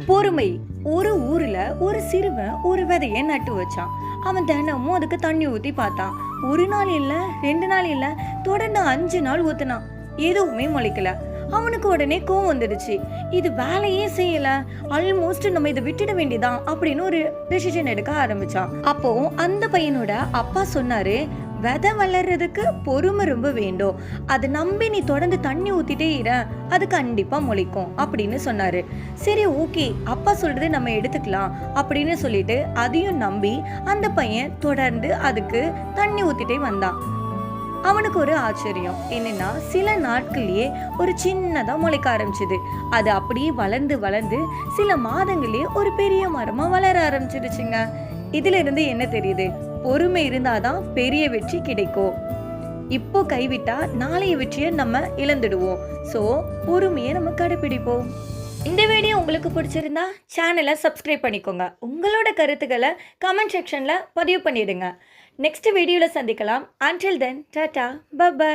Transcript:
பொறுமை. ஒரு ஊர்ல ஒரு சிறுவன் ஒரு விதைய நட்டு வச்சான். அவன் தினமும் அதுக்கு தண்ணி ஊத்தி பார்த்தான். ஒரு நாள் இல்ல, 2 நாள் இல்ல, தொடர்ந்து 5 நாள் ஊத்துனான். எதுவுமே முளைக்கல. அவனுக்கு உடனே கோவம் வந்துடுச்சு. இது வேலையே செய்யல, ஆல்மோஸ்ட் நம்ம இதை விட்டுட வேண்டியதான் அப்படின்னு ஒரு டிசிஷன் எடுக்க ஆரம்பிச்சான். அப்போ அந்த பையனோட அப்பா சொன்னாரு, விதை வளர்றதுக்கு பொறுமை ரொம்ப வேண்டும். அதை நம்பி நீ தொடர்ந்து தண்ணி ஊத்திட்டே இரு, அது கண்டிப்பா முளைக்கும் அப்படின்னு சொன்னாரு. சரி, ஓகே, அப்பா சொல்றது நம்ம எடுத்துக்கலாம் அப்படின்னு சொல்லிட்டு அதையும் நம்பி அந்த பையன் தொடர்ந்து அதுக்கு தண்ணி ஊத்திட்டே வந்தான். அவனுக்கு ஒரு ஆச்சரியம் என்னன்னா, சில நாட்கள்லயே ஒரு சின்னதா முளைக்க ஆரம்பிச்சது. அது அப்படியே வளர்ந்து வளர்ந்து சில மாதங்களே ஒரு பெரிய மரமா வளர ஆரம்பிச்சிருச்சுங்க. இதுல இருந்து என்ன தெரியுது? பொறுமை இருந்தாதான் பெரிய வெற்றி கிடைக்கும். இப்போ கைவிட்டா நாளைய வெற்றியை நம்ம இழந்துடுவோம். சோ பொறுமையை நம்ம கடைபிடிப்போம். இந்த வீடியோ உங்களுக்கு பிடிச்சிருந்தா சேனலை சப்ஸ்கிரைப் பண்ணிக்கோங்க. உங்களோட கருத்துக்களை கமெண்ட் செக்ஷன்ல பதிவு பண்ணிடுங்க. நெக்ஸ்ட் வீடியோல சந்திக்கலாம். Until then, tata, bye by.